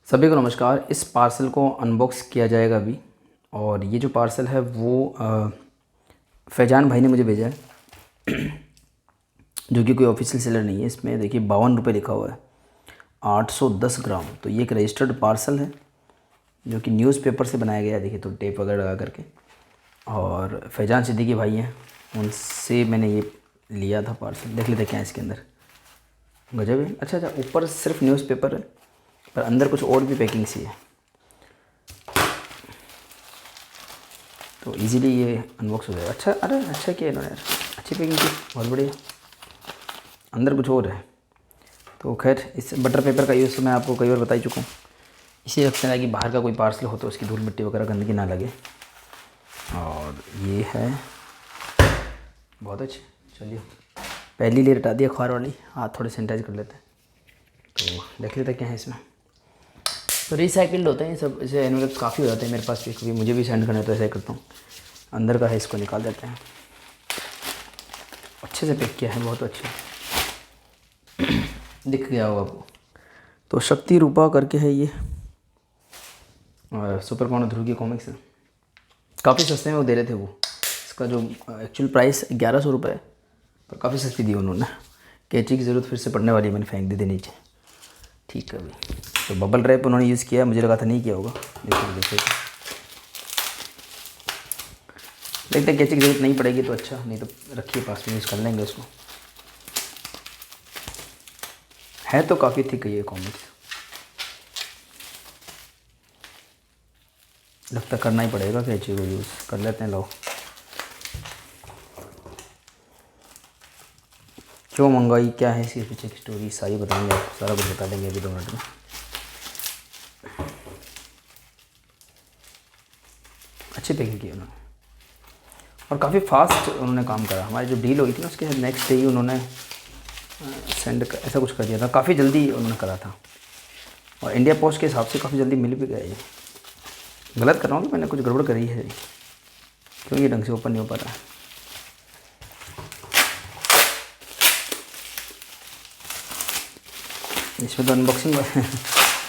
सभी को नमस्कार। इस पार्सल को अनबॉक्स किया जाएगा अभी। और ये जो पार्सल है वो फैजान भाई ने मुझे भेजा है जो कि कोई ऑफिशियल सेलर नहीं है। इसमें देखिए 52 रुपये लिखा हुआ है, 810 ग्राम। तो ये एक रजिस्टर्ड पार्सल है जो कि न्यूज़पेपर से बनाया गया है। देखिए तो टेप वगैरह लगा करके। और फैजान सिद्दीकी भाई हैं, उनसे मैंने ये लिया था पार्सल। देख लेते क्या है इसके अंदर। गजब है। अच्छा, ऊपर सिर्फ न्यूज़पेपर है पर अंदर कुछ और भी पैकिंग सी है, तो इजीली ये अनबॉक्स हो जाएगा। अच्छा, अरे अच्छा किया इन्होंने यार, अच्छी पैकिंग की, बहुत बढ़िया। अंदर कुछ और है। तो खैर, इस बटर पेपर का यूज़ तो मैं आपको कई बार बता ही चुका हूँ। इसी रखते हैं कि बाहर का कोई पार्सल हो तो उसकी धूल मिट्टी वगैरह गंदगी ना लगे। और ये है बहुत अच्छी। चलिए, पहली लेयर हटा दिया अखबार वाली, हाथ थोड़े सैनिटाइज कर लेते हैं। तो देख लेते क्या है इसमें। तो रिसाइकिल्ड होते हैं ये सब, ऐसे एनवेलप्स काफ़ी हो जाते हैं मेरे पास भी, कभी मुझे भी सेंड करना है तो ऐसा ही करता हूँ। अंदर का है, इसको निकाल देते हैं। अच्छे से पैक किया है, बहुत अच्छा दिख गया होगा आपको। तो शक्ति रूपा करके है ये, और सुपर पावर ध्रुव की कॉमिक्स है। काफ़ी सस्ते में वो दे रहे थे वो। इसका जो एक्चुअल प्राइस 1100 रुपये है, पर काफ़ी सस्ती दी उन्होंने। कैंची की ज़रूरत फिर से पड़ने वाली है, मैंने फेंक दी थी नीचे। ठीक है भाई। तो बबल रैप उन्होंने यूज़ किया, मुझे लगा था नहीं किया होगा। देखते हैं, कैंची की ज़रूरत नहीं पड़ेगी तो अच्छा, नहीं तो रखिए पास में, यूज़ कर लेंगे उसको। है तो काफ़ी थिक है ये कॉमिक्स, लगता करना ही पड़ेगा कैंची को यूज़। कर लेते हैं, लो। क्यों मंगाई, क्या है इसके पीछे की स्टोरी, सारी बताएंगे आपको, सारा कुछ बता देंगे अभी 2 मिनट में। अच्छी पैकिंग की उन्होंने और काफ़ी फास्ट उन्होंने काम करा। हमारी जो डील हुई थी ना, उसके नेक्स्ट डे ही उन्होंने सेंड ऐसा कुछ कर दिया था। काफ़ी जल्दी उन्होंने करा था और इंडिया पोस्ट के हिसाब से काफ़ी जल्दी मिल भी गया। ये गलत कर रहा हूँ कि मैंने कुछ गड़बड़ करी है, क्यों ये ढंग से ओपन नहीं हो पा रहा है। इसमें तो अनबॉक्सिंग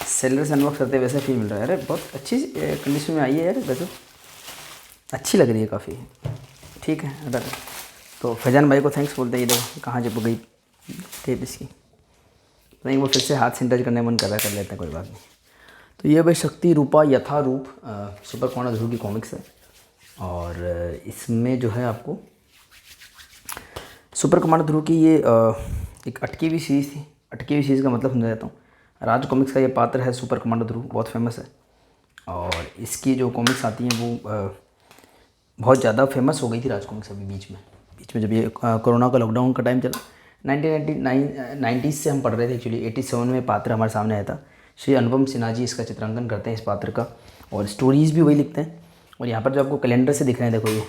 सेलर से अनबॉक्स करते वैसे फील मिल रहा है। अरे बहुत अच्छी कंडीशन में आई है यार, वैसे अच्छी लग रही है काफ़ी। ठीक है, अगर तो फैजान भाई को थैंक्स बोलते हैं। ये देखो कहाँ जब गई टेप इसकी, नहीं वो फिर से हाथ सैनिटाइज करने मन कर रहा है, कर लेते हैं, कोई बात नहीं। तो ये भाई शक्ति रूपा यथा रूप सुपर पावर ध्रुव की कॉमिक्स है। और इसमें जो है आपको सुपर कमांडर ध्रुव की ये एक अटकी हुई सीरीज़ थी। अटकी हुई सीरीज़ का मतलब समझा देता हूँ। राज कॉमिक्स का ये पात्र है सुपर कमांडर ध्रुव, बहुत फेमस है। और इसकी जो कॉमिक्स आती हैं वो बहुत ज़्यादा फेमस हो गई थी राज कॉमिक्स अभी बीच में जब ये कोरोना का लॉकडाउन का टाइम चला। 1990 से हम पढ़ रहे थे एक्चुअली। 87 में पात्र हमारे सामने आया था। श्री अनुपम सिन्हा जी इसका चित्रांकन करते हैं इस पात्र का, और स्टोरीज़ भी वही लिखते हैं। और यहाँ पर जो आपको कैलेंडर से दिख रहे हैं, देखो ये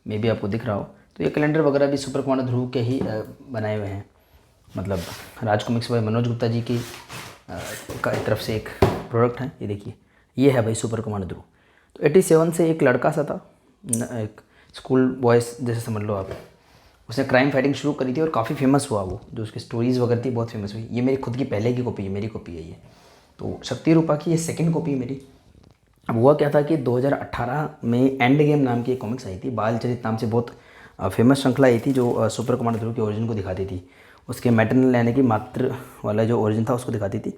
मे भी आपको दिख रहा हो, तो ये कैलेंडर वगैरह भी सुपर कमांडर ध्रुव के ही बनाए हुए हैं। मतलब राज कॉमिक्स भाई मनोज गुप्ता जी की तरफ से एक प्रोडक्ट है। ये देखिए, ये है भाई सुपर कमांडर ध्रुव। तो 87 से एक लड़का सा था, एक स्कूल बॉयज़ जैसे समझ लो आप, उसने क्राइम फाइटिंग शुरू करी थी और काफ़ी फेमस हुआ वो। जो उसकी स्टोरीज़ वगैरह थी बहुत फेमस हुई। ये मेरी खुद की पहले की कॉपी है, मेरी कॉपी है ये। तो शक्ति रूपा की ये सेकंड कॉपी है मेरी। अब हुआ क्या था कि 2018 में एंड गेम नाम की एक कॉमिक्स आई थी। बाल चरित नाम से बहुत फेमस श्रृंखला आई थी, जो सुपर कमांडर ध्रुव के ओरिजिन को दिखाती थी। उसके मैटरनल यानी कि मातृ वाला जो ओरिजिन था उसको दिखाती थी।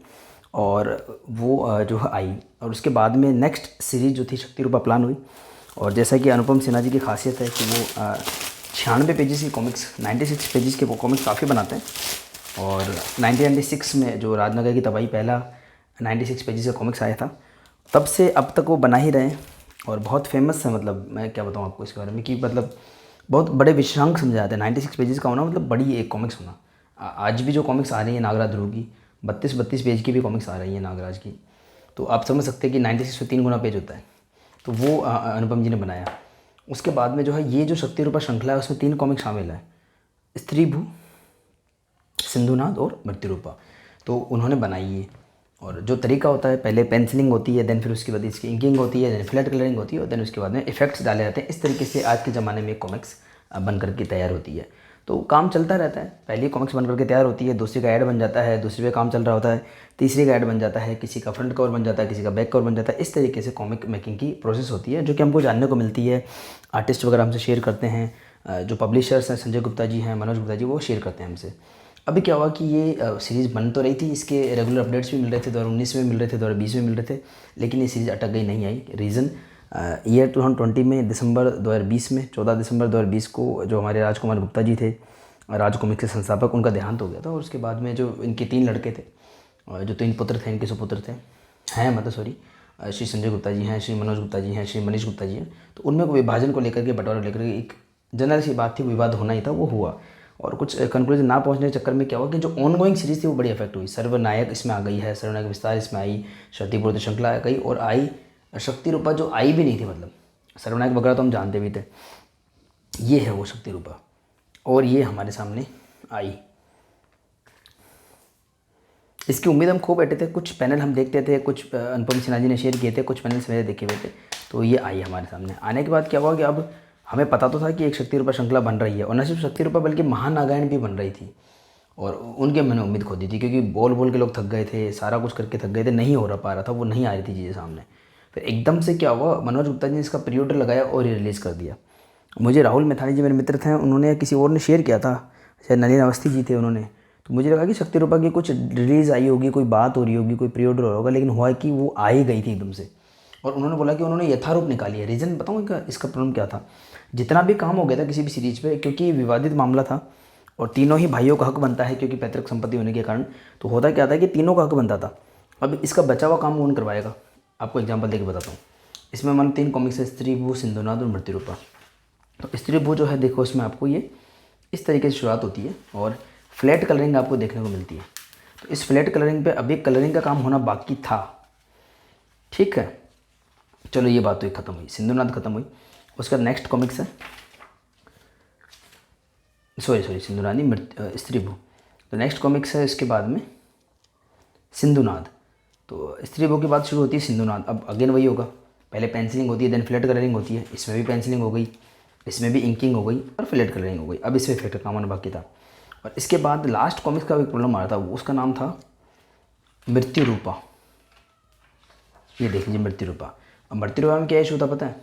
और वो जो आई, और उसके बाद में नेक्स्ट सीरीज़ जो थी शक्ति रूपा प्लान हुई। और जैसा कि अनुपम सिन्हा जी की खासियत है कि वो 96 पेजेस की कॉमिक्स, 96 पेजेस के वो कॉमिक्स काफ़ी बनाते हैं। और 1996 में जो राजनगर की तबाही पहला 96 पेजेस का कॉमिक्स आया था, तब से अब तक वो बना ही रहे हैं और बहुत फेमस है। मतलब मैं क्या बताऊँ आपको इसके बारे में, कि मतलब बहुत बड़े विषयांक समझे जाते हैं। 96 पेजेस का होना मतलब बड़ी एक कॉमिक्स होना। आज भी जो कॉमिक्स आ रही है नागराज ध्रुव की, 32 पेज की भी कॉमिक्स आ रही है नागराज की, तो आप समझ सकते हैं कि 96 में 3 गुना पेज होता है। तो वो अनुपम जी ने बनाया। उसके बाद में जो है ये जो शक्ति रूपा श्रृंखला है, उसमें 3 कॉमिक्स शामिल है, स्त्री भू, सिंधुनाद और मृत्यु रूपा। तो उन्होंने बनाई है। और जो तरीका होता है, पहले पेंसिलिंग होती है, देन फिर उसके बाद इसकी इंकिंग होती है, देन फ्लैट कलरिंग होती है, और देन उसके बाद में इफेक्ट्स डाले जाते हैं। इस तरीके से आज के ज़माने में कॉमिक्स बन करके तैयार होती है। तो काम चलता रहता है, पहली कॉमिक्स बन करके तैयार होती है, दूसरी का ऐड बन जाता है, दूसरी पे काम चल रहा होता है, तीसरी का ऐड बन जाता है, किसी का फ्रंट कवर बन जाता है, किसी का बैक कवर बन जाता है। इस तरीके से कॉमिक मेकिंग की प्रोसेस होती है, जो कि हमको जानने को मिलती है। आर्टिस्ट वगैरह हमसे शेयर करते हैं, जो पब्लिशर्स हैं संजय गुप्ता जी हैं, मनोज गुप्ता जी, वो शेयर करते हैं हमसे। अभी क्या हुआ कि ये सीरीज़ बन तो रही थी, इसके रेगुलर अपडेट्स भी मिल रहे थे, 2019 में मिल रहे थे, 2020 में मिल रहे थे, लेकिन ये सीरीज़ अटक गई, नहीं आई। रीज़न ईयर 2020 में दिसंबर 2020 में 14 दिसंबर 2020 को जो हमारे राजकुमार गुप्ता जी थे, राज कॉमिक्स के संस्थापक, उनका देहांत हो गया था। और उसके बाद में जो इनके 3 लड़के थे, जो 3 पुत्र थे, इनके सुपुत्र थे, श्री संजय गुप्ता जी हैं, श्री मनोज गुप्ता जी हैं, श्री मनीष गुप्ता जी हैं। तो उनमें विभाजन को लेकर के, बंटवारे को लेकर के एक जनरल सी बात थी, विवाद होना ही था, वो हुआ। और कुछ कंक्लूजन ना पहुंचने के चक्कर में क्या हुआ कि जो ऑनगोइंग सीरीज़ थी वो बड़ी इफेक्ट हुई। सर्वनायक इसमें आ गई है, सर्वनायक विस्तार इसमें आई, शक्तिपूर्ति श्रृंखला आ गई, और आई शक्ति रूपा, जो आई भी नहीं थी। मतलब सर्वनायक वगैरह तो हम जानते भी थे, ये है वो शक्ति रूपा, और ये हमारे सामने आई। इसकी उम्मीद हम खो बैठे थे, कुछ पैनल हम देखते थे, कुछ अनुपम सिन्हा जी ने शेयर किए थे, कुछ पैनल्स मेरे देखे हुए थे, तो ये आई हमारे सामने। आने के बाद क्या हुआ कि अब हमें पता तो था कि एक शक्ति रूपा श्रृंखला बन रही है, और न सिर्फ शक्ति रूपा बल्कि महानागायण भी बन रही थी, और उनके मैंने उम्मीद खो दी थी, क्योंकि बोल बोल के लोग थक गए थे, सारा कुछ करके थक गए थे, नहीं हो पा रहा था, वो नहीं आ रही थी चीज़ें सामने। फिर एकदम से क्या हुआ, मनोज गुप्ता जी ने इसका प्री ऑर्डर लगाया और ये रिलीज़ कर दिया। मुझे राहुल मैथानी जी मेरे मित्र थे, उन्होंने किसी और ने शेयर किया था, शायद नलिन अवस्थी जी थे उन्होंने, तो मुझे लगा कि शक्ति रूपा की कुछ रिलीज़ आई होगी, कोई बात हो रही होगी, कोई प्री ऑर्डर हो रहा होगा, लेकिन हुआ कि वो आ ही गई थी एकदम से। और उन्होंने बोला कि उन्होंने यथारूप निकाली है। रीज़न बताऊँ इसका प्रॉब्लम क्या था, जितना भी काम हो गया था किसी भी सीरीज़ पे, क्योंकि विवादित मामला था और तीनों ही भाइयों का हक बनता है, क्योंकि पैतृक संपत्ति होने के कारण, तो होता क्या था कि तीनों का हक बनता था। अब इसका बचा हुआ काम कौन करवाएगा, आपको एग्जांपल देके बताता हूँ। इसमें मान 3 कॉमिक्स है, स्त्री भू, सिंधुनाद और मृत्यु रूपा। तो स्त्री भू जो है, देखो इसमें आपको ये इस तरीके से शुरुआत होती है, और फ्लैट कलरिंग आपको देखने को मिलती है। तो इस फ्लैट कलरिंग पे अभी कलरिंग का काम होना बाकी था, ठीक है। चलो ये बात तो ख़त्म हुई, सिंधुनाद खत्म हुई। उसका नेक्स्ट कॉमिक्स है, सॉरी सिंधुनाद नहीं, स्त्री भू। तो नेक्स्ट कॉमिक्स है इसके बाद में सिंधुनाद। तो स्त्री भू के बाद शुरू होती है सिंधुनाद। अब अगेन वही होगा, पहले पेंसिलिंग होती है, देन फ्लैट कलरिंग होती है। इसमें भी पेंसिलिंग हो गई, इसमें भी इंकिंग हो गई, और फ्लैट कलरिंग हो गई। अब इसमें फ्लैट का काम होना बाकी था। और इसके बाद लास्ट कॉमिक्स का एक प्रॉब्लम आ रहा था, उसका नाम था मृत्यु रूपा। ये देख लीजिए मृत्यु रूपा। अब मृत्यु रूपा में क्या इशू था पता है,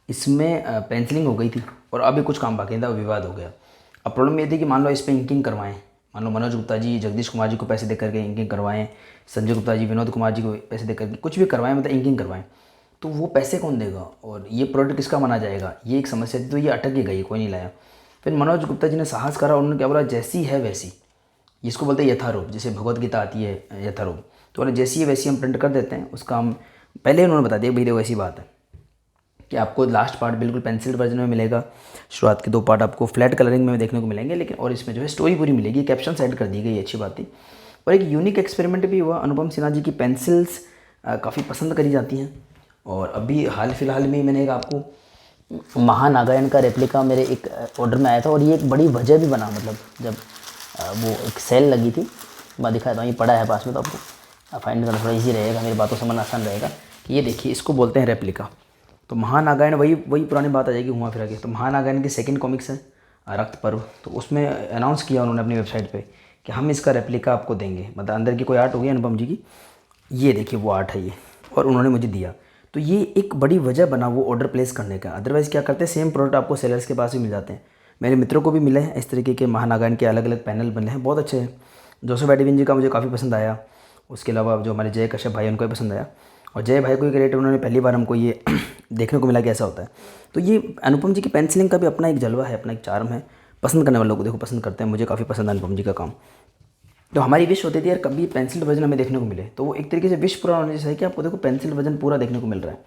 इसमें पेंसिलिंग हो गई थी और अभी कुछ काम बाकी था, विवाद हो गया। अब प्रॉब्लम ये थी कि मान लो इस पर इंकिंग करवाएं, मान लो मनोज गुप्ता जी जगदीश कुमार जी को पैसे दे करके इंकिंग करवाएं, संजय गुप्ता जी विनोद कुमार जी को पैसे दे करके कुछ भी करवाएं, मतलब इंकिंग करवाएं, तो वो पैसे कौन देगा और ये प्रोडक्ट किसका माना जाएगा, ये एक समस्या थी। तो ये अटक ही गई, कोई नहीं लाया। फिर मनोज गुप्ता जी ने साहस करा, उन्होंने क्या बोला, जैसी है वैसी, जिसको बोलते हैं यथारूप, जैसे भगवत गीता आती है यथारूप, तो उन्हें जैसी है वैसी हम प्रिंट कर देते हैं। उसका हम पहले उन्होंने बता दिया, भाई देखो ऐसी बात है कि आपको लास्ट पार्ट बिल्कुल पेंसिल वर्जन में मिलेगा, शुरुआत के 2 पार्ट आपको फ्लैट कलरिंग में देखने को मिलेंगे, लेकिन और इसमें जो है स्टोरी पूरी मिलेगी, कैप्शन ऐड कर दी गई, अच्छी बात थी। और एक यूनिक एक्सपेरिमेंट भी हुआ, अनुपम सिन्हा जी की पेंसिल्स काफ़ी पसंद करी जाती हैं। और अभी हाल फिलहाल में मैंने एक आपको महानागायण का रेप्लिका मेरे एक ऑर्डर में आया था, और ये एक बड़ी वजह भी बना, मतलब जब वो एक सेल लगी थी, मैं दिखाता हूँ, ये पड़ा है पास में, तो आपको फाइंड करना थोड़ा ईजी रहेगा, मेरी बातों समझना आसान रहेगा। कि ये देखिए, इसको बोलते हैं रेप्लिका। तो महानागायण वही पुरानी बात आ जाएगी घुमा फिरा के। तो महानागायण की सेकंड कॉमिक्स है रक्त पर्व, तो उसमें अनाउंस किया उन्होंने अपनी वेबसाइट पे कि हम इसका रेप्लिका आपको देंगे, मतलब अंदर की कोई आर्ट होगी अनुपम जी की, ये देखिए वो आर्ट है ये, और उन्होंने मुझे दिया। तो ये एक बड़ी वजह बना वो ऑर्डर प्लेस करने का। अदरवाइज़ क्या करते हैं, सेम प्रोडक्ट आपको सेलर्स के पास भी मिल जाते हैं। मेरे मित्रों को भी मिले हैं इस तरीके के, महानागायण के अलग अलग पैनल बने हैं, बहुत अच्छे हैं। जोसेफ एडिविन जी का मुझे काफ़ी पसंद आया। उसके अलावा जो हमारे जय कश्यप भाई, उनको भी पसंद आया। और जय भाई को एक रेट उन्होंने पहली बार हमको ये देखने को मिला कि ऐसा होता है। तो ये अनुपम जी की पेंसिलिंग का भी अपना एक जलवा है, अपना एक चार्म है। पसंद करने वाले लोग देखो पसंद करते हैं, मुझे काफ़ी पसंद है अनुपम जी का काम। तो हमारी विश होती थी यार कभी पेंसिल वर्जन हमें देखने को मिले, तो वो एक तरीके से विश पूरा होने जैसा है कि आपको देखो पेंसिल वर्जन पूरा देखने को मिल रहा है।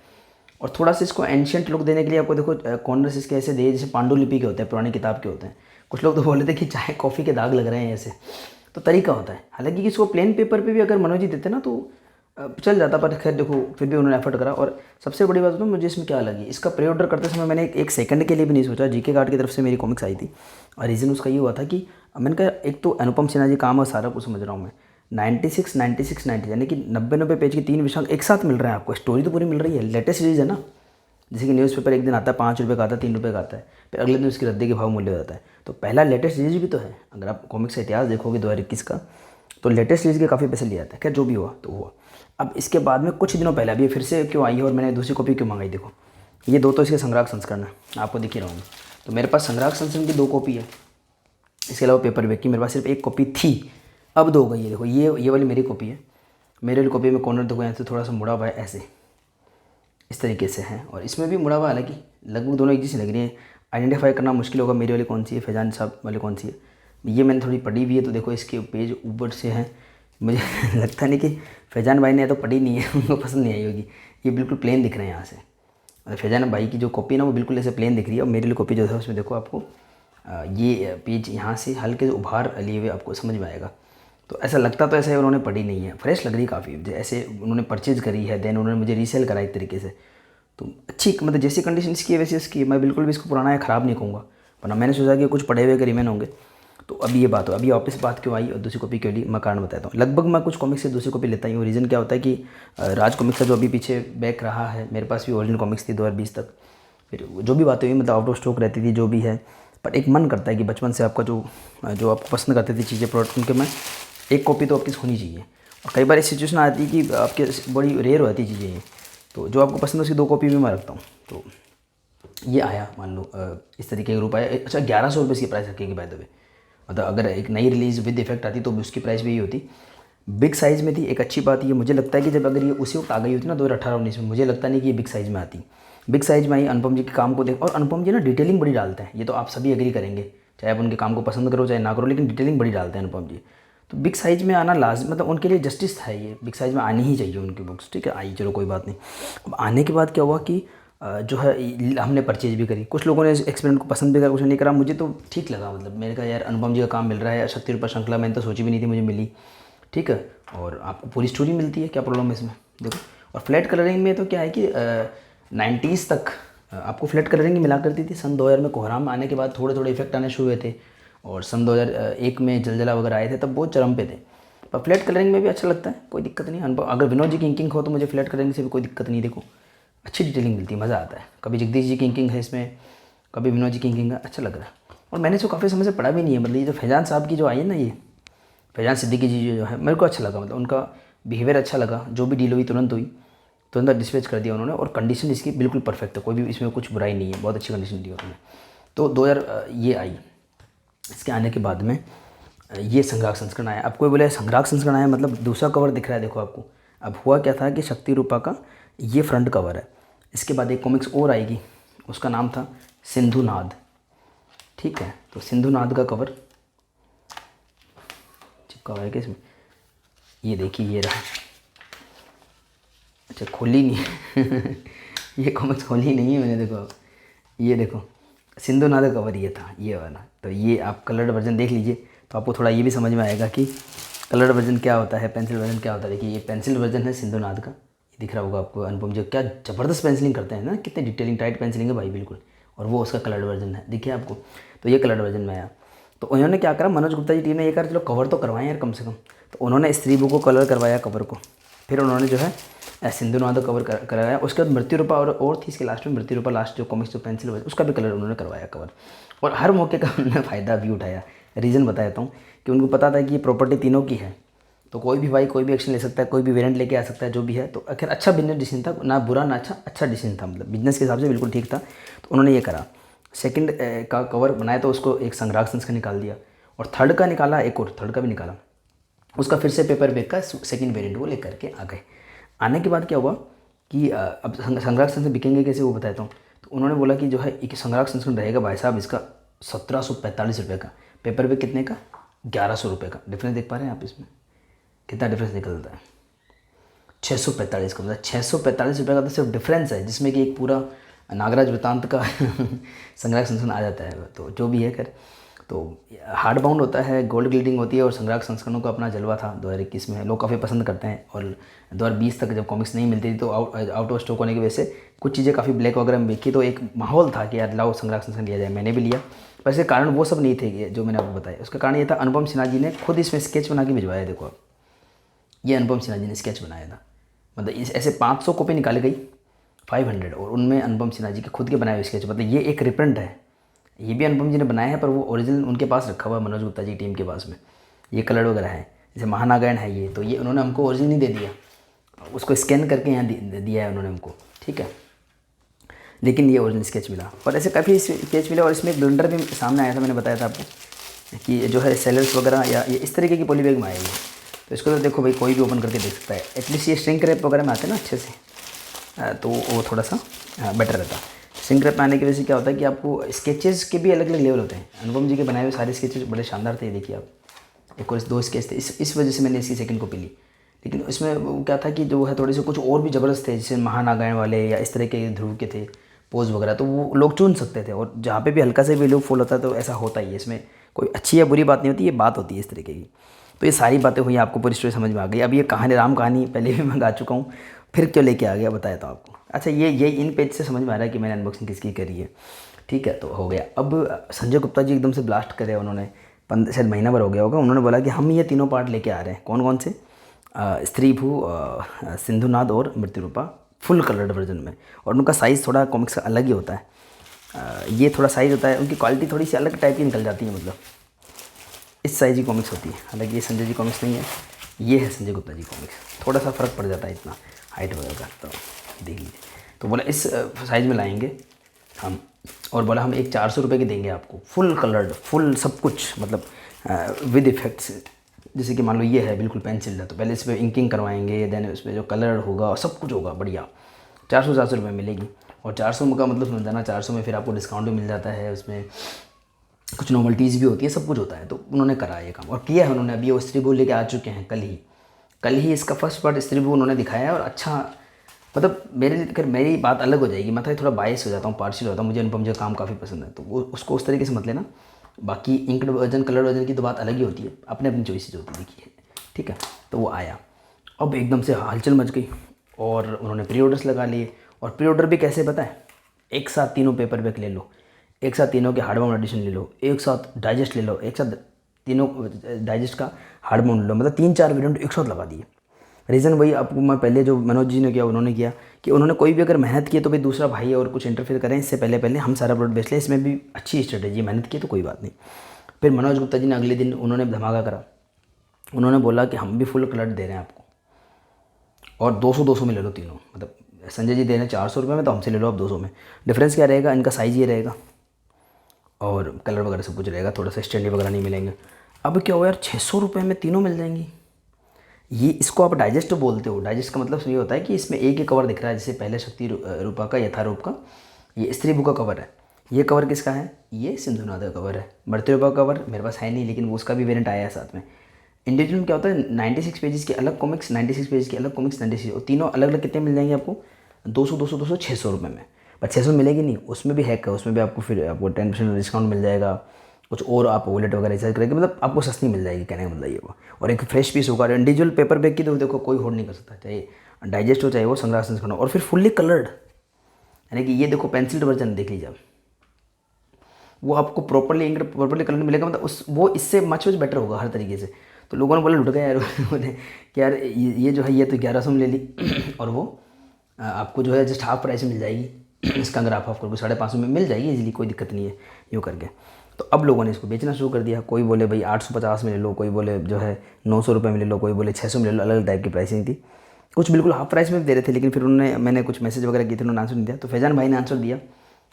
और थोड़ा सा इसको एंशियंट लुक देने के लिए आपको देखो कॉर्नर्स इसके ऐसे दिए जैसे पांडुलिपि के होते हैं, पुरानी किताब के होते हैं। कुछ लोग तो बोल रहे थे कि चाय कॉफ़ी के दाग लग रहे हैं ऐसे, तो तरीका होता है। हालांकि इसको प्लेन पेपर पे भी अगर मनोज जी देते ना तो चल जाता, पर खैर देखो फिर भी उन्होंने एफर्ट करा। और सबसे बड़ी बात तो मुझे इसमें क्या लगी, इसका प्री ऑर्डर करते समय मैंने एक सेकंड के लिए भी नहीं सोचा। जीके कार्ड की तरफ से मेरी कॉमिक्स आई थी, और रीज़न उसका ये हुआ था कि मैंने कहा एक तो अनुपम सिन्हा जी काम और सारा कुछ समझ रहा हूँ मैं, 96 90 यानी कि 90 पेज की 3 विषय एक साथ मिल रहे हैं आपको, स्टोरी तो पूरी मिल रही है, लेटेस्ट सीरीज़ है ना, जैसे कि न्यूज़पेपर एक दिन आता है 5 रुपये का आता है, 3 रुपये का आता है, फिर अगले दिन उसकी रद्दी के भाव मूल्य हो जाता है। तो पहला लेटेस्ट रिलीज भी तो है, अगर आप कॉमिक्स का इतिहास देखोगे 2021 का, तो लेटेस्ट रिलीज के काफ़ी पैसे लिया जाता है। खैर जो भी हुआ तो हुआ। अब इसके बाद में कुछ दिनों पहले अभी फिर से क्यों आई है और मैंने दूसरी कॉपी क्यों मंगाई, देखो ये दो तो इसके संग्राहक संस्करण है, आपको दिख ही रहा हूँ। तो मेरे पास संग्राहक संस्करण की 2 कॉपी है, इसके अलावा पेपर बैग की मेरे पास सिर्फ 1 कॉपी थी, अब 2 हो गई है। देखो ये वाली मेरी कॉपी है, मेरे वाली कॉपी में कॉर्नर देखो यहाँ से थोड़ा सा मुड़ा हुआ है, ऐसे इस तरीके से है, और इसमें भी मुड़ा हुआ, हालांकि लगभग दोनों एक जैसी लग रही है। आइडेंटिफाई करना मुश्किल होगा मेरी वाली कौन सी है, फैजान साहब वाली कौन सी है। ये मैंने थोड़ी पढ़ी भी है, तो देखो इसके पेज ऊपर से हैं, मुझे लगता नहीं कि फैजान भाई ने तो पढ़ी नहीं है, उनको पसंद नहीं आई होगी। ये बिल्कुल प्लेन दिख रहे हैं यहाँ से, और फैजान भाई की जो कॉपी है ना वो बिल्कुल ऐसे प्लेन दिख रही है, और मेरी वाली कॉपी जो है उसमें देखो आपको ये पेज यहाँ से हल्के से उभार लिए हुए आपको समझ में आएगा। तो ऐसा लगता तो ऐसा है उन्होंने पढ़ी नहीं है, फ्रेश लग रही काफ़ी, ऐसे उन्होंने परचेज़ करी है, देन उन्होंने मुझे रीसेल करा एक तरीके से। तो अच्छी मतलब जैसी कंडीशन इसकी है वैसे इसकी, मैं बिल्कुल भी इसको पुराना या ख़राब नहीं कहूँगा, वरना मैंने सोचा कि कुछ पढ़े हुए के रिमेन होंगे। तो अभी ये बात हो, अभी वापस बात क्यों आई और दूसरी कॉपी क्यों ली, मैं कारण बताता हूँ। लगभग मैं कुछ कॉमिक्स से दूसरी कॉपी लेता ही हूँ। रीज़न क्या होता है कि राज कॉमिक्स का जो अभी पीछे बैक रहा है, मेरे पास भी ओरिजिनल कॉमिक्स थी 2020 तक, फिर जो भी बातें हुई मतलब आउट ऑफ स्टॉक रहती थी जो भी है, पर एक मन करता है कि बचपन से आपका जो आपको पसंद करते थे चीज़ें प्रोडक्ट, उनके में 1 कॉपी तो आपकी होनी चाहिए। और कई बार इस सिचुएशन आती है कि आपके बड़ी रेयर होती है चीज़ें, तो जो आपको पसंद है उसकी 2 कॉपी भी मैं रखता हूँ। तो ये आया, मान लो इस तरीके का रूप आया। अच्छा 1100 रुपये इसकी प्राइस रखेगी बाय द वे, मतलब अगर एक नई रिलीज़ विद इफेक्ट आती तो उसकी प्राइस भी यही होती। बिग साइज़ में थी। एक अच्छी बात ये मुझे लगता है कि जब अगर ये उसी वक्त आ गई होती ना 2018-19 में, मुझे लगता नहीं कि ये बिग साइज़ में आती। बिग साइज़ में आई, अनुपम जी के काम को देख, और अनुपम जी ना डिटेलिंग बड़ी डालते हैं, ये तो आप सभी एग्री करेंगे, चाहे आप उनके काम को पसंद करो चाहे ना करो, लेकिन डिटेलिंग बड़ी डालते हैं अनुपम जी। तो बिग साइज़ में आना लाजमी, मतलब उनके लिए जस्टिस था, ये बिग साइज़ में आनी ही चाहिए उनकी बुक्स। ठीक है, आई, चलो कोई बात नहीं। अब आने के बाद क्या हुआ कि जो है हमने परचेज भी करी, कुछ लोगों ने एक्सपेरिमेंट को पसंद भी करा, कुछ नहीं करा। मुझे तो ठीक लगा, मतलब मैंने कहा यार अनुपम जी का काम मिल रहा है, शक्ति रूपा श्रृंखला मैंने तो सोची भी नहीं थी, मुझे मिली। ठीक है, और आपको पूरी स्टोरी मिलती है, क्या प्रॉब्लम है इसमें, देखो। और फ्लैट कलरिंग में तो क्या है कि 90s तक आपको फ्लैट कलरिंग ही मिला करती थी। सन 2000 में कोहराम आने के बाद थोड़े थोड़े इफेक्ट आने शुरू हुए थे, और सन 2001 में जलजला वगैरह आए थे, तब बहुत चरम पे थे। पर फ्लैट कलरिंग में भी अच्छा लगता है, कोई दिक्कत नहीं। अगर विनोद जी की इंकिंग हो तो मुझे फ्लैट कलरिंग से भी कोई दिक्कत नहीं, देखो अच्छी डिटेलिंग मिलती है, मज़ा आता है। कभी जगदीश जी की इंकिंग है इसमें, कभी विनोद जी की इंकिंग है, अच्छा लग रहा है। और मैंने इसको काफ़ी समय से पढ़ा भी नहीं है, मतलब ये जो फैजान साहब की जो आई है ना, ये फैजान सिद्दीकी जी जो है, मेरे को अच्छा लगा, मतलब उनका बिहेवियर अच्छा लगा, जो भी डील हुई तुरंत डिस्पैच कर दिया उन्होंने, और कंडीशन इसकी बिल्कुल परफेक्ट है, कोई भी इसमें कुछ बुराई नहीं है, बहुत अच्छी कंडीशन दी उन्होंने। तो 2000 ये आई, इसके आने के बाद में ये संग्राहक संस्करण आया। अब कोई बोले संग्राहक संस्करण आया मतलब दूसरा कवर दिख रहा है, देखो आपको। अब हुआ क्या था कि शक्ति रूपा का ये फ्रंट कवर है, इसके बाद एक कॉमिक्स और आएगी, उसका नाम था सिंधुनाद। ठीक है, तो सिंधुनाद का कवर चिपका हुआ है क्या इसमें, ये देखिए ये रहा। अच्छा खोली नहीं ये कॉमिक्स खोली नहीं है मैंने, देखो ये देखो सिंधुनाद का कवर ये था, ये वाला। तो ये आप कलर्ड वर्जन देख लीजिए, तो आपको थोड़ा ये भी समझ में आएगा कि कलर्ड वर्जन क्या होता है, पेंसिल वर्जन क्या होता है। देखिए ये पेंसिल वर्जन है सिंधुनाद का, ये दिख रहा होगा आपको। अनुपम जी क्या ज़बरदस्त पेंसिलिंग करते हैं ना, कितनी डिटेलिंग टाइट पेंसिलिंग है भाई, बिल्कुल। और वो उसका कलर्ड वर्जन है, देखिए आपको। तो ये कलर्ड वर्जन में आया, तो उन्होंने क्या करा, मनोज गुप्ता जी टीम ने ये करा, चलो कवर तो करवाएं यार कम से कम। तो उन्होंने स्त्री बुक को कलर करवाया, कवर को, फिर उन्होंने जो है सिंधुनाद कवर कराया। उसके बाद मृत्यु रूपा और थी इसके लास्ट में, मृत्यु रूपा लास्ट जो कॉमिक्स जो पेंसिल उसका भी कलर उन्होंने करवाया कवर। और हर मौके का उन्होंने फ़ायदा भी उठाया। रीज़न बताता हूँ कि उनको पता था कि ये प्रॉपर्टी तीनों की है, तो कोई भी भाई कोई भी एक्शन ले सकता है, कोई भी वेरिएंट लेके आ सकता है, जो भी है। तो आखिर अच्छा बिजनेस डिसीजन था, ना बुरा ना अच्छा डिसीजन था, मतलब बिजनेस के हिसाब से बिल्कुल ठीक था। तो उन्होंने ये करा, सेकंड का कवर बनाया तो उसको एक संग्राहक संस्करण निकाल दिया, और थर्ड का निकाला, एक और थर्ड का भी निकाला, उसका फिर से पेपर बैग का सेकंड वेरिएंट वो लेकर के आ गए। आने के बाद क्या हुआ कि अब संग्राहक संस्करण बिकेंगे कैसे वो बताता हूँ। तो उन्होंने बोला कि जो है एक संग्राहक संस्करण रहेगा भाई साहब, इसका 1745 रुपये का, पेपर बैग कितने का, 1100 रुपये का। डिफरेंस देख पा रहे हैं आप इसमें, कितना डिफरेंस निकलता है, 645 का, मतलब 645 रुपये का तो सिर्फ डिफरेंस है, जिसमें कि एक पूरा नागराज वृतांत का संग्राहक संस्करण आ जाता है। तो जो भी है खैर, तो हार्ड बाउंड होता है, गोल्ड ग्लिडिंग होती है, और संग्राहक संस्करणों का अपना जलवा था 2021 में, लोग काफ़ी पसंद करते हैं। और 2020 तक जब कॉमिक्स नहीं मिलती थी तो आउट ऑफ स्टॉक होने की वजह से कुछ चीज़ें काफ़ी ब्लैक वगैरह में बिकी, तो एक माहौल था कि यार लाओ संग्राहक संस्करण लिया जाए, मैंने भी लिया। पर इसके कारण वो सब नहीं थे जो मैंने आपको बताया, उसका कारण ये था अनुपम सिन्हा जी ने खुद इसमें स्केच बना के भिजवाया। देखो आप, ये अनुपम सिन्हा जी ने स्केच बनाया था, मतलब इस ऐसे 500 कॉपी निकाली गई, 500, और उनमें अनुपम सिन्हा जी के खुद के बनाए हुए स्केच, मतलब ये एक रिप्रिंट है, ये भी अनुपम जी ने बनाया है, पर वो ओरिजिनल उनके पास रखा हुआ है मनोज गुप्ता जी की टीम के पास में। ये कलर वगैरह है, जैसे महानागायण है ये, तो ये उन्होंने हमको ओरिजिनल नहीं दे दिया, उसको स्कैन करके यहाँ दिया है उन्होंने हमको, ठीक है। लेकिन ये ओरिजिनल स्केच मिला, और ऐसे काफ़ी स्केच मिले। और इसमें एक ब्लंडर भी सामने आया था, मैंने बताया था आपको कि जो है सेलर्स वगैरह या ये इस तरीके की पॉली बैग में आएगी, तो इसको तो देखो भाई कोई भी ओपन करके देख सकता है। एटलीस्ट ये श्रिंक रैप वगैरह में आते हैं ना अच्छे से, तो वो थोड़ा सा बेटर रहता है। श्रिंक रैप में आने की वजह से क्या होता है कि आपको स्केचेस के भी अलग अलग लेवल होते हैं। अनुपम जी के बनाए हुए सारे स्केचेस बड़े शानदार थे, देखिए आप, एक और 2 स्केच थे, इस वजह से मैंने इसकी सेकंड कॉपी ली। लेकिन उसमें वो क्या था कि जो है थोड़े से कुछ और भी ज़बरदस्त थे, जैसे महानागायण वाले या इस तरह के ध्रुव के थे पोज वगैरह, तो वो लोग चुन सकते थे। और जहाँ पे भी हल्का से भी लोग फॉल होता है तो ऐसा होता ही है, इसमें कोई अच्छी या बुरी बात नहीं होती, ये बात होती है इस तरीके की। तो ये सारी बातें हुई, आपको पूरी स्टोरी समझ में आ गई। अब ये कहानी राम कहानी पहले भी मैं गा चुका हूँ, फिर क्यों लेके आ गया बताया था आपको। अच्छा, ये इन पेज से समझ में आ रहा है कि मैंने अनबॉक्सिंग किसकी करी है, ठीक है, तो हो गया। अब संजय गुप्ता जी एकदम से ब्लास्ट करे उन्होंने, शायद महीना भर हो गया होगा, उन्होंने बोला कि हम ये तीनों पार्ट लेके आ रहे हैं। कौन कौन से? स्त्री भू, सिंधुनाद और मृत्युरूपा, फुल कलर्ड वर्जन में। और उनका साइज़ थोड़ा कॉमिक्स का अलग ही होता है, ये थोड़ा साइज़ होता है, उनकी क्वालिटी थोड़ी सी अलग टाइप की निकल जाती है, मतलब इस साइज़ की कॉमिक्स होती है। हालांकि ये संजय जी कॉमिक्स नहीं है, ये है संजय गुप्ता जी कॉमिक्स, थोड़ा सा फ़र्क पड़ जाता है इतना हाइट वगैरह का, तो देख लीजिए। तो बोला इस साइज़ में लाएंगे हम, और बोला हम एक 400 रुपये की देंगे आपको, फुल कलर्ड, फुल सब कुछ, मतलब विद इफेक्ट्स। जैसे कि मान लो ये है बिल्कुल पेंसिल है, तो पहले इस पर इंकिंग करवाएंगे, देन उसमें जो कलर होगा सब कुछ होगा बढ़िया। 400 रुपये मिलेगी। और 400 का मतलब समझ जाना, 400 में फिर आपको डिस्काउंट भी मिल जाता है, उसमें कुछ नॉवल्टीज़ भी होती है, सब कुछ होता है। तो उन्होंने करा ये काम और किया है उन्होंने। अभी वो स्त्री भू लेके आ चुके हैं, कल ही इसका फर्स्ट पार्ट स्त्री भू उन्होंने दिखाया है। और अच्छा, मतलब मेरे लिए अगर मेरी बात अलग हो जाएगी, मैं थोड़ा बायस हो जाता हूँ, पार्शियल होता हूँ, मुझे अनुपम जी का काम काफ़ी पसंद है, तो वो उसको उस तरीके से मत लेना। बाकी इंक्ड वर्जन, कलर वर्जन की तो बात अलग ही होती है, अपने अपनी चॉइसेस होती है, देखिए, ठीक है। तो वो आया, अब एकदम से हलचल मच गई और उन्होंने प्री ऑर्डर्स लगा लिए। और प्री ऑर्डर भी कैसे पता है, एक साथ तीनों पेपर बैक ले लो, एक साथ तीनों के हार्ड बाउंड एडिशन ले लो, एक साथ डाइजेस्ट ले लो, एक साथ तीनों डाइजेस्ट का हार्ड बाउंड ले लो, मतलब 3-4 वेरिएंट एक साथ लगा दिए। रीज़न वही आपको मैं पहले जो मनोज जी ने किया, उन्होंने किया कि उन्होंने कोई भी अगर मेहनत की तो भाई दूसरा भाई और कुछ इंटरफेयर करें इससे पहले हम सारा प्रोडक्ट बेच लें, इसमें भी अच्छी स्ट्रेटेजी, मेहनत की तो कोई बात नहीं। फिर मनोज गुप्ता जी ने अगले दिन उन्होंने धमाका करा, उन्होंने बोला कि हम भी फुल कलर दे रहे हैं आपको, और 200 में ले लो तीनों। मतलब संजय जी दे रहे हैं 400 रुपये में, तो हमसे ले लो आप 200 में। डिफरेंस क्या रहेगा, इनका साइज़ ये रहेगा और कलर वगैरह सब कुछ रहेगा, थोड़ा सा स्टैंडी वगैरह नहीं मिलेंगे। अब क्या हुआ यार, 600 रुपये में तीनों मिल जाएंगी। ये इसको आप डाइजेस्ट बोलते हो। डाइजेस्ट का मतलब ये होता है कि इसमें एक ही कवर दिख रहा है, जैसे पहले शक्ति रूपा का, यथारूप का, ये स्त्री भू का कवर है। ये कवर किसका है, ये सिंधुनाद का कवर है। मृत्यु रूपा का कवर मेरे पास है नहीं, लेकिन वो उसका भी वेरिएंट आया है साथ में। इंडिविजुअल में क्या होता है, 96 पेजेस की अलग कॉमिक्स, 96 पेजेस की अलग कॉमिक्स, 96, और तीनों अलग अलग कितने मिल जाएंगे आपको, 200 600 रुपये में। बट 600 मिलेगी नहीं, उसमें भी हैक है, उसमें भी आपको फिर आपको 10% डिस्काउंट मिल जाएगा, कुछ और आप वॉलेट वगैरह रिचार्ज करेंगे, मतलब आपको सस्ती मिल जाएगी, कहने का मतलब ये वो। और एक फ्रेश पीस होगा। इंडिविजुअल पेपर बैग की तो देखो कोई होल्ड नहीं कर सकता, चाहे डाइजेस्ट हो चाहे वो संग्रह संस्करण हो। और फिर फुल्ली कलर्ड, यानी कि ये देखो पेंसिल्ड वर्जन देख लीजिए आप, वो आपको प्रॉपरली कलर मिलेगा, मतलब उस वो इससे मच बेटर होगा हर तरीके से। तो लोगों ने बोला लुट गया यार, बोले कि यार ये जो है ये तो 1100 में ले ली और वो आपको जो है जस्ट हाफ प्राइस में मिल जाएगी। इसका अगर आप हाफ करोगे 550 में मिल जाएगी इजीली, कोई दिक्कत नहीं है यूँ करके। तो अब लोगों ने इसको बेचना शुरू कर दिया। कोई बोले भाई 850 में ले लो, कोई बोले जो है 900 रुपये में ले लो, कोई बोले 600 में ले लो, अलग अलग टाइप की प्राइसिंग थी। कुछ बिल्कुल हाफ प्राइस में भी दे रहे थे, लेकिन फिर मैंने कुछ मैसेज वगैरह किए थे, उन्होंने आंसर नहीं दिया। तो फैजान भाई ने आंसर दिया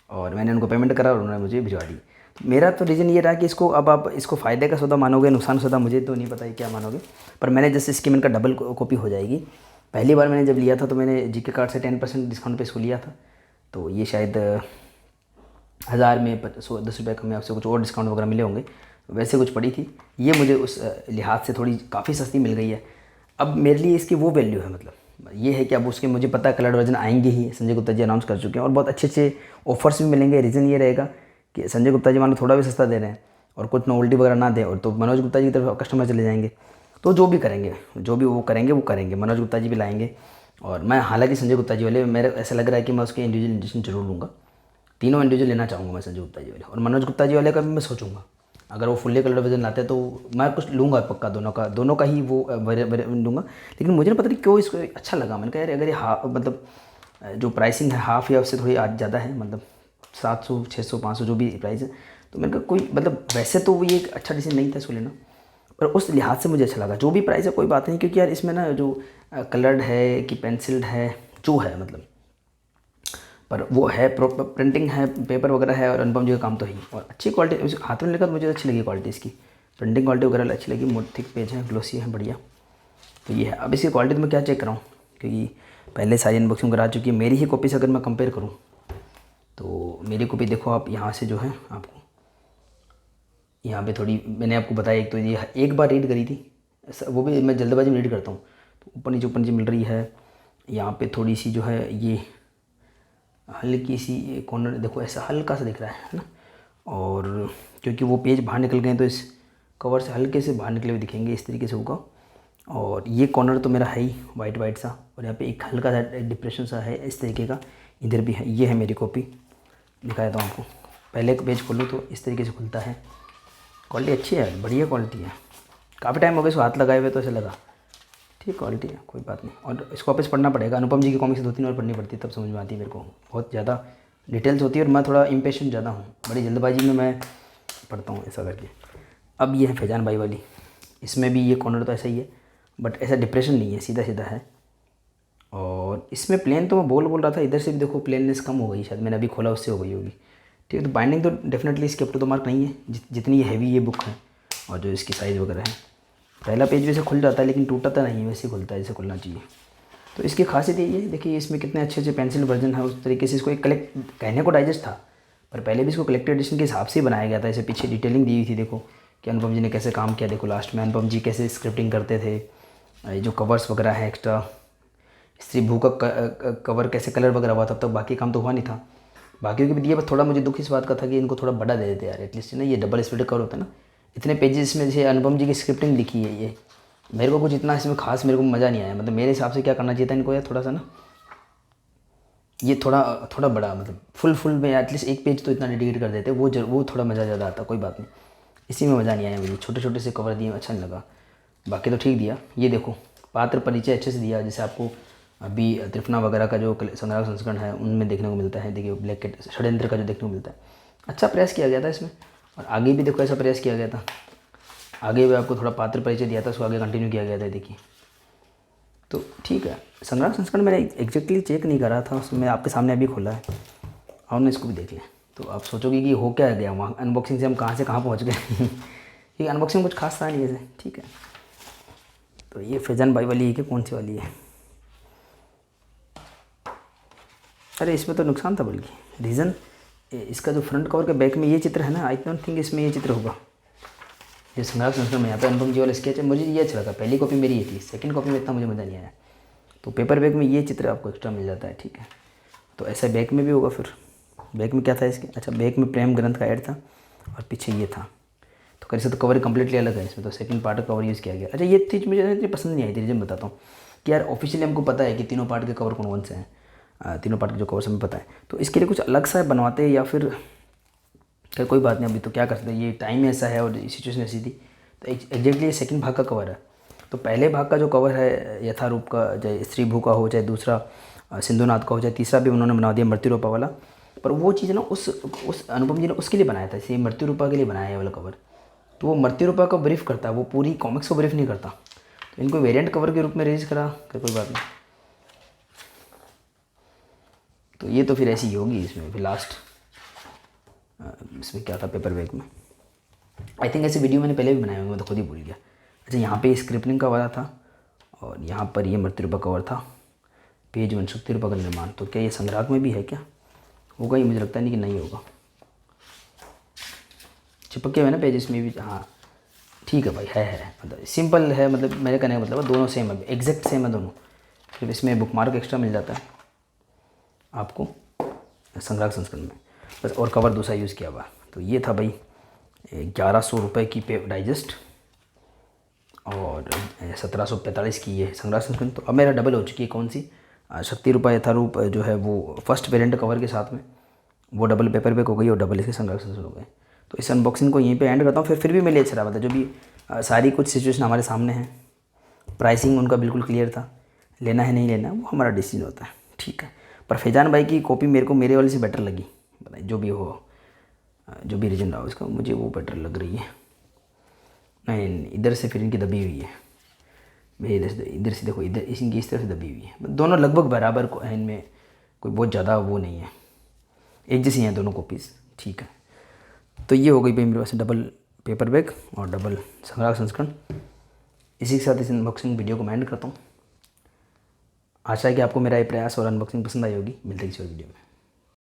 और मैंने उनको पेमेंट करा और उन्होंने मुझे भिजवा दी। तो मेरा तो रीज़न ये रहा कि इसको अब आप इसको फ़ायदे का सौदा मानोगे, नुकसान सौदा मुझे तो नहीं पता है क्या मानोगे, पर मैंने जैसे स्कीम इनका डबल कॉपी हो जाएगी। पहली बार मैंने जब लिया था तो मैंने जीके कार्ड से 10% डिस्काउंट पे इसको लिया था, तो ये शायद 1000 में 10 रुपये कम में आपसे कुछ और डिस्काउंट वगैरह मिले होंगे, वैसे कुछ पड़ी थी। ये मुझे उस लिहाज से थोड़ी काफ़ी सस्ती मिल गई है। अब मेरे लिए इसकी वो वैल्यू है, मतलब ये है कि अब उसके मुझे पता है कलर वर्जन आएंगे ही, संजय गुप्ता जी अनाउंस कर चुके हैं और बहुत अच्छे अच्छे ऑफर्स भी मिलेंगे। रीज़न ये रहेगा कि संजय गुप्ता जी मानो थोड़ा भी सस्ता दे रहे हैं और कुछ नोवेल्टी वगैरह ना दें, और तो मनोज गुप्ता जी की तरफ कस्टमर चले जाएंगे। तो जो भी करेंगे, जो भी वो करेंगे, मनोज गुप्ता जी भी लाएंगे। और मैं हालांकि संजय गुप्ता जी वाले मेरे ऐसा लग रहा है कि मैं उसके इंडिविजुअल एडिशन जरूर लूँगा, तीनों इंडिविजुअल लेना चाहूँगा मैं संजय गुप्ता जी वाले। और मनोज गुप्ता जी वाले का भी मैं सोचूंगा, अगर वो फुल्ली कलर वर्जन लाते हैं तो मैं कुछ लूँगा पक्का, दोनों का ही वो लूँगा। लेकिन मुझे ना पता नहीं क्यों इसको अच्छा लगा, मैंने कहा यार अगर ये मतलब जो प्राइसिंग है हाफ़ या उससे थोड़ी आज ज़्यादा है, मतलब 700 600 500 जो भी प्राइस है। तो मैंने कहा कोई मतलब वैसे तो वो ये एक अच्छा डिसीजन नहीं था इसको लेना, पर उस लिहाज से मुझे अच्छा लगा। जो भी प्राइस है कोई बात नहीं, क्योंकि यार इसमें ना जो कलर्ड है कि पेंसिल्ड है जो है मतलब, पर वो है प्रॉपर प्रिंटिंग है, पेपर वगैरह है, और अनुपम जी का काम तो है ही, और अच्छी क्वालिटी हाथ में लेकर मुझे अच्छी लगी क्वालिटी इसकी, प्रिंटिंग क्वालिटी वगैरह अच्छी लगी, थिक पेज है, ग्लोसी है, बढ़िया। तो ये है। अब इसकी क्वालिटी तो मैं क्या चेक कराऊँ, क्योंकि पहले सारी अनबॉक्सिंग करा चुकी है। मेरी ही कॉपी से अगर मैं कंपेयर करूँ तो मेरी कॉपी देखो आप, यहाँ से जो है आपको यहाँ पे थोड़ी मैंने आपको बताया, एक तो ये एक बार रीड करी थी, वो भी मैं जल्दबाजी में रीड करता हूँ, तो ऊपर नीचे मिल रही है। यहाँ पे थोड़ी सी जो है ये हल्की सी कॉर्नर देखो ऐसा हल्का सा दिख रहा है ना, और क्योंकि वो पेज बाहर निकल गए तो इस कवर से हल्के से बाहर निकले हुए दिखेंगे, इस तरीके से होगा। और ये कॉर्नर तो मेरा है ही वाइट वाइट सा, और यहाँ पे एक हल्का सा डिप्रेशन सा है इस तरीके का, इधर भी है। ये है मेरी कॉपी, दिखा देता हूँ आपको। पहले एक पेज खोलूँ तो इस तरीके से खुलता है। क्वालिटी अच्छी है, बढ़िया क्वालिटी है। काफ़ी टाइम हो गया इसको हाथ लगाए हुए, तो ऐसे लगा ठीक क्वालिटी है, कोई बात नहीं। और इसको वापस पढ़ना पड़ेगा, अनुपम जी की कॉमिक्स 2-3 बार पढ़नी पड़ती है तब समझ में आती है मेरे को, बहुत ज़्यादा डिटेल्स होती है, और मैं थोड़ा इम्पेशेंट ज़्यादा हूँ, बड़ी जल्दबाजी में मैं पढ़ता हूँ ऐसा करके। अब ये है फैजान भाई वाली, इसमें भी ये कॉर्नर तो ऐसा ही है, बट ऐसा डिप्रेशन नहीं है, सीधा सीधा है। और इसमें प्लेन तो मैं बोल रहा था, इधर से भी देखो प्लेननेस कम हो गई, शायद मैंने अभी खोला उससे हो गई होगी। ठीक है, तो बाइंडिंग तो डेफिनेटली इसकी अप टू द मार्क नहीं है जितनी हैवी ये बुक है, और जो इसकी साइज़ वगैरह है। पहला पेज वैसे खुल जाता है लेकिन टूटता नहीं है, वैसे खुलता है जैसे खुलना चाहिए। तो इसकी खासियत ये है, देखिए इसमें कितने अच्छे अच्छे पेंसिल वर्जन है, उस तरीके से इसको एक कलेक्ट कहने को डाइजेस्ट था, पर पहले भी इसको कलेक्टेड एडिशन के हिसाब से ही बनाया गया था। इसे पीछे डिटेलिंग दी हुई थी, देखो कि अनुपम जी ने कैसे काम किया, देखो लास्ट में अनुपम जी कैसे स्क्रिप्टिंग करते थे, ये जो कवर्स वगैरह हैं एक्स्ट्रा, स्त्री भू का कवर कैसे कलर वगैरह हुआ, तब तक बाकी काम तो हुआ नहीं था। बाकियों के भी दिए, बस थोड़ा मुझे दुख इस बात का था कि इनको थोड़ा बड़ा दे देते यार, एटलीस्ट ना ये डबल स्प्लिट कवर होता है ना, इतने पेजेस में जैसे अनुपम जी की स्क्रिप्टिंग लिखी है ये, मेरे को कुछ इतना इसमें खास मेरे को मज़ा नहीं आया। मतलब मेरे हिसाब से क्या करना चाहिए था इनको यार, थोड़ा सा ना ये थोड़ा बड़ा, मतलब फुल में एटलीस्ट एक पेज तो इतना डेडिकेट कर देते, वो थोड़ा मज़ा ज़्यादा आता। कोई बात नहीं, इसी में मज़ा नहीं आया मुझे, छोटे छोटे से कवर दिए अच्छा नहीं लगा, बाकी तो ठीक दिया। ये देखो पात्र परिचय अच्छे से दिया, जैसे आपको अभी त्रिफना वगैरह का जो संग्रह संस्करण है उनमें देखने को मिलता है। देखिए ब्लैक कैट षड्यंत्र का जो देखने को मिलता है, अच्छा प्रयास किया गया था इसमें। और आगे भी देखो ऐसा प्रयास किया गया था, आगे भी आपको थोड़ा पात्र परिचय दिया था, उसको आगे कंटिन्यू किया गया था, देखिए। तो ठीक है, संग्रह संस्करण मैंने एग्जैक्टली चेक नहीं करा था, उसमें आपके सामने अभी खोला है, और ना इसको भी देख लें तो आप सोचोगे कि हो क्या गया वहाँ अनबॉक्सिंग से हम कहाँ से कहाँ पहुँच गए क्योंकि अनबॉक्सिंग कुछ खास था नहीं ऐसे, ठीक है। तो ये फैजान भाई वाली है कि कौन सी वाली है, अरे इसमें तो नुकसान था, बल्कि रीज़न इसका जो फ्रंट कवर के बैक में ये चित्र है ना, आई डोंट थिंक इसमें ये चित्र होगा। ये संग्रह संस्करण में यहाँ पे अनुपम जी वाला स्केच है, मुझे ये अच्छा लगा। पहली कॉपी मेरी ये थी, सेकंड कॉपी में इतना मुझे मज़ा नहीं आया। तो पेपर बैग में ये चित्र आपको एक्स्ट्रा मिल जाता है, ठीक है। तो ऐसा बैग में भी होगा। फिर बैग में क्या था इसके, अच्छा बैग में प्रेम ग्रंथ का ऐड था, और पीछे ये था। तो कैसे तो कवर कंप्लीटली अलग है इसमें, तो सेकंड पार्ट का कवर यूज़ किया गया। अच्छा ये चीज़ मुझे इतनी पसंद नहीं आई थी, रीजन बताता हूँ कि यार ऑफिशियली हमको पता है कि तीनों पार्ट के कवर कौन कौन से हैं, तीनों पार्ट के जो कवर्स हमें पता है, तो इसके लिए कुछ अलग सा बनवाते, या फिर क्या कोई बात नहीं, अभी तो क्या कर सकते हैं, ये टाइम ऐसा है और सिचुएशन ऐसी थी। तो एग्जैक्टली ये सेकंड भाग का कवर है। तो पहले भाग का जो कवर है यथारूप का, चाहे स्त्री भू का हो, चाहे दूसरा सिंधुनाथ का हो, चाहे तीसरा भी उन्होंने बना दिया मृत्यु रूपा वाला, पर वो चीज़ ना उस अनुपम जी ने उसके लिए बनाया था, इसे मृत्यु रूपा के लिए बनाया है वाला कवर। तो वो मृत्यु रूपा को ब्रीफ करता है, वो पूरी कॉमिक्स को ब्रीफ नहीं करता। तो इनको वेरिएंट कवर के रूप में रिलीज़ करा, कोई बात नहीं। तो ये तो फिर ऐसी ही होगी इसमें। फिर लास्ट इसमें क्या था पेपर बैग में, आई थिंक ऐसे वीडियो मैंने पहले भी बनाए होंगे, मैं तो खुद ही भूल गया। अच्छा यहाँ पे स्क्रिप्टिंग का वाला था, और यहाँ पर ये मृत्यु रूपा कवर था, पेज 1 शक्ति रूपा का निर्माण। तो क्या ये संग्राहक में भी है, क्या होगा, ये मुझे लगता नहीं कि नहीं होगा, चिपके हुए ना पेज इसमें भी। हाँ ठीक है भाई, है मतलब सिंपल है, मतलब मेरे कहने का मतलब दोनों सेम है, एग्जैक्ट सेम है दोनों। फिर इसमें बुक मार्क एक्स्ट्रा मिल जाता है आपको संग्राहक संस्करण में, बस। और कवर दूसरा यूज़ किया हुआ। तो ये था भाई 1100 रुपये की डाइजेस्ट, और 1745 की ये संग्रह संस्करण। तो अब मेरा डबल हो चुकी है, कौन सी, शक्ति रूपा यथारूप जो है वो फर्स्ट वेरिएंट कवर के साथ में, वो डबल पेपर बैक हो गई, और डबल इसके संग्रह संस्करण हो गए। तो इस अनबॉक्सिंग को यहीं पे एंड करता हूँ। फिर भी मेरे अच्छा रहा, मतलब जो भी सारी कुछ सिचुएशन हमारे सामने है, प्राइसिंग उनका बिल्कुल क्लियर था, लेना है नहीं लेना वो हमारा डिसीजन होता है, ठीक है। पर फैजान भाई की कॉपी मेरे को मेरे वाले से बेटर लगी, बताइए जो भी हो, जो भी रीजन रहा हो इसका, मुझे वो बेटर लग रही है। नहीं, इधर से फिर इनकी दबी हुई है, मेरे इधर से देखो, इधर इनकी इस तरह से दबी हुई है, दोनों लगभग बराबर को है, इनमें कोई बहुत ज़्यादा वो नहीं है, एक जैसी हैं दोनों कॉपीज़, ठीक है। तो ये हो गई भाई मेरे पास डबल पेपर बैग और डबल संग्राहक संस्करण। इसी के साथ इस अनबॉक्सिंग वीडियो को एंड करता हूँ। आशा है कि आपको मेरा ये प्रयास और अनबॉक्सिंग पसंद आई होगी। मिलते हैं किसी और वीडियो में।